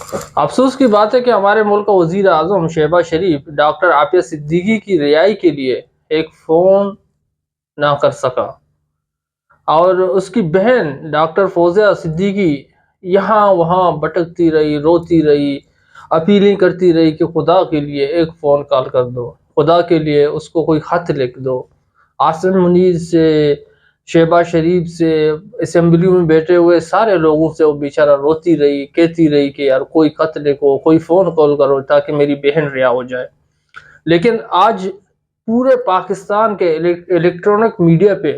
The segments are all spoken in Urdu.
افسوس کی بات ہے کہ ہمارے ملک کا وزیر اعظم شہباز شریف ڈاکٹر عافیہ صدیقی کی رہائی کے لیے ایک فون نہ کر سکا، اور اس کی بہن ڈاکٹر فوزیہ صدیقی یہاں وہاں بھٹکتی رہی، روتی رہی، اپیلیں کرتی رہی کہ خدا کے لیے ایک فون کال کر دو، خدا کے لیے اس کو کوئی خط لکھ دو۔ آسن منیر سے، شہباز شریف سے، اسمبلی میں بیٹھے ہوئے سارے لوگوں سے وہ بیچارہ روتی رہی، کہتی رہی کہ یار کوئی خط لکھو، کوئی فون کال کرو تاکہ میری بہن رہا ہو جائے۔ لیکن آج پورے پاکستان کے الیکٹرانک میڈیا پہ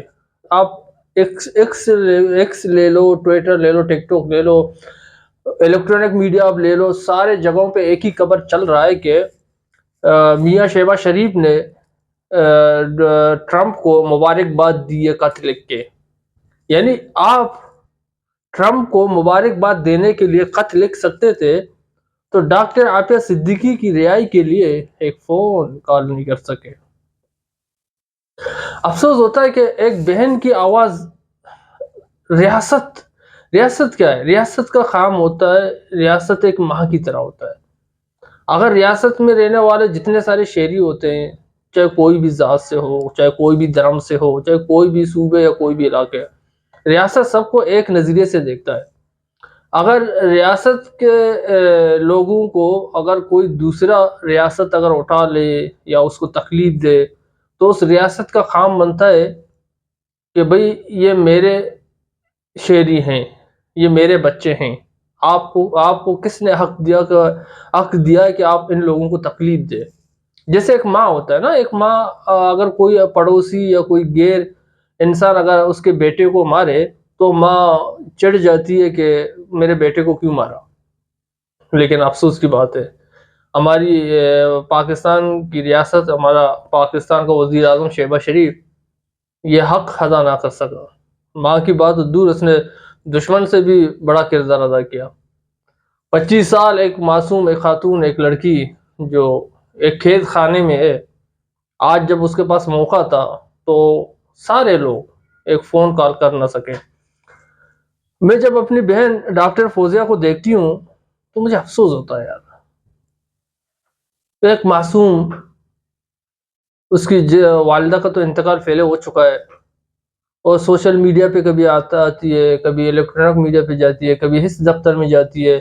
آپ ایکس لے لو، ٹویٹر لے لو، ٹک ٹاک لے لو، الیکٹرانک میڈیا آپ لے لو، سارے جگہوں پہ ایک ہی خبر چل رہا ہے کہ میاں شہباز شریف نے ٹرمپ کو مبارکباد دی ہے خط لکھ کے۔ یعنی آپ ٹرمپ کو مبارکباد دینے کے لیے خط لکھ سکتے تھے تو ڈاکٹر عافیہ صدیقی کی رہائی کے لیے ایک فون کال نہیں کر سکے۔ افسوس ہوتا ہے کہ ایک بہن کی آواز، ریاست کیا ہے؟ ریاست کا کام ہوتا ہے، ریاست ایک ماں کی طرح ہوتا ہے۔ اگر ریاست میں رہنے والے جتنے سارے شہری ہوتے ہیں، چاہے کوئی بھی ذات سے ہو، چاہے کوئی بھی دھرم سے ہو، چاہے کوئی بھی صوبے یا کوئی بھی علاقے، ریاست سب کو ایک نظریے سے دیکھتا ہے۔ اگر ریاست کے لوگوں کو اگر کوئی دوسرا ریاست اگر اٹھا لے یا اس کو تکلیف دے تو اس ریاست کا کام بنتا ہے کہ بھئی یہ میرے شہری ہیں، یہ میرے بچے ہیں، آپ کو کس نے حق دیا ہے کہ آپ ان لوگوں کو تکلیف دے؟ جیسے ایک ماں ہوتا ہے نا، ایک ماں اگر کوئی پڑوسی یا کوئی غیر انسان اگر اس کے بیٹے کو مارے تو ماں چڑھ جاتی ہے کہ میرے بیٹے کو کیوں مارا۔ لیکن افسوس کی بات ہے ہماری پاکستان کی ریاست، ہمارا پاکستان کا وزیر اعظم شہباز شریف یہ حق ادا نہ کر سکا۔ ماں کی بات دور، اس نے دشمن سے بھی بڑا کردار ادا کیا۔ 25 سال ایک معصوم، ایک خاتون، ایک لڑکی جو ایک کھیت خانے میں ہے، آج جب اس کے پاس موقع تھا تو سارے لوگ ایک فون کال کر نہ سکے۔ میں جب اپنی بہن ڈاکٹر فوزیہ کو دیکھتی ہوں تو مجھے افسوس ہوتا ہے یار، ایک معصوم، اس کی والدہ کا تو انتقال پہلے ہو چکا ہے، اور سوشل میڈیا پہ کبھی آتی ہے، کبھی الیکٹرانک میڈیا پہ جاتی ہے، کبھی اس دفتر میں جاتی ہے،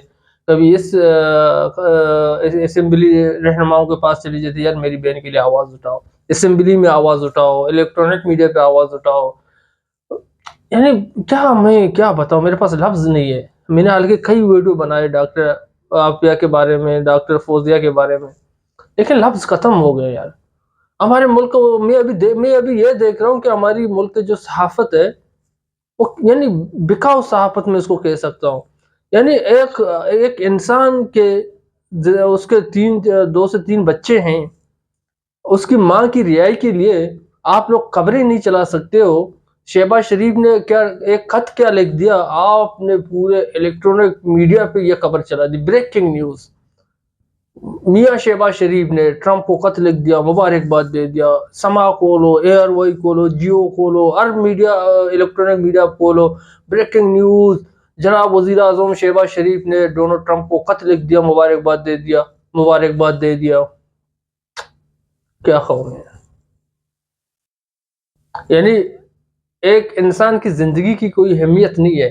کبھی اس اسمبلی رہنماؤں کے پاس چلی جاتی ہے، یار میری بہن کے لیے آواز اٹھاؤ، اسمبلی میں آواز اٹھاؤ، الیکٹرانک میڈیا پہ آواز اٹھاؤ۔ یعنی میں کیا بتاؤں، میرے پاس لفظ نہیں ہے۔ میں نے حالانکہ کئی ویڈیو بنائے ڈاکٹر عافیہ کے بارے میں، ڈاکٹر فوزیہ کے بارے میں، لیکن لفظ ختم ہو گئے یار۔ ہمارے ملک کو میں ابھی یہ دیکھ رہا ہوں کہ ہماری ملک کی جو صحافت ہے وہ یعنی بکاؤ صحافت میں اس کو کہہ سکتا ہوں۔ یعنی ایک انسان کے اس کے 2 سے 3 بچے ہیں، اس کی ماں کی رہائی کے لیے آپ لوگ خبریں نہیں چلا سکتے ہو۔ شہباز شریف نے کیا ایک خط کیا لکھ دیا، آپ نے پورے الیکٹرانک میڈیا پہ یہ خبر چلا دی، بریکنگ نیوز۔ میاں شہباز شریف نے ٹرمپ کو خط لکھ دیا، مبارکباد دے دیا، سما کھولو، ایئر وائی کھولو، جیو کھولو، ہر میڈیا، الیکٹرانک میڈیا کھولو، بریکنگ نیوز، جناب وزیر اعظم شہباز شریف نے ڈونلڈ ٹرمپ کو خط لکھ دیا، مبارکباد دے دیا۔ کیا قوم ہے؟ یعنی ایک انسان کی زندگی کی کوئی اہمیت نہیں ہے،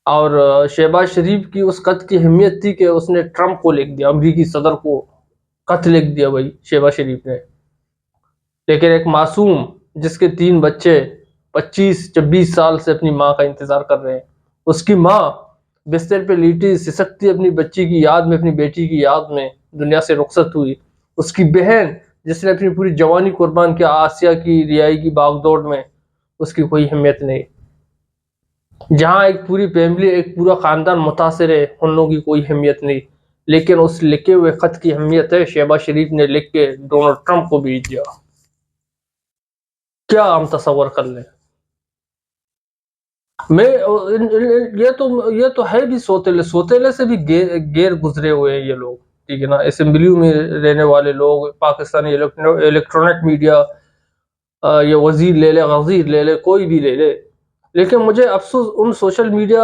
اور شہباز شریف کی اس خط کی اہمیت تھی کہ اس نے ٹرمپ کو لکھ دیا، امریکی صدر کو خط لکھ دیا بھائی شہباز شریف نے۔ لیکن ایک معصوم جس کے 3 بچے 25-26 سال سے اپنی ماں کا انتظار کر رہے ہیں، اس کی ماں بستر پہ لیٹی سسکتی اپنی بچی کی یاد میں، اپنی بیٹی کی یاد میں دنیا سے رخصت ہوئی۔ اس کی بہن جس نے اپنی پوری جوانی قربان کیا آسیہ کی رہائی کی باغ دوڑ میں، اس کی کوئی اہمیت نہیں۔ جہاں ایک پوری فیملی، ایک پورا خاندان متاثر ہے، ان لوگوں کی کوئی اہمیت نہیں۔ لیکن اس لکھے ہوئے خط کی اہمیت ہے، شہباز شریف نے لکھ کے ڈونلڈ ٹرمپ کو بھیج دیا۔ کیا ہم تصور کر لیں؟ یہ تو ہے بھی سوتیلے سے بھی غیر گزرے ہوئے ہیں یہ لوگ، ٹھیک ہے نا۔ اسمبلی میں رہنے والے لوگ، پاکستانی الیکٹرانک میڈیا، یہ وزیر لے لے، غزیر لے لے، کوئی بھی لے لے، لیکن مجھے افسوس ان سوشل میڈیا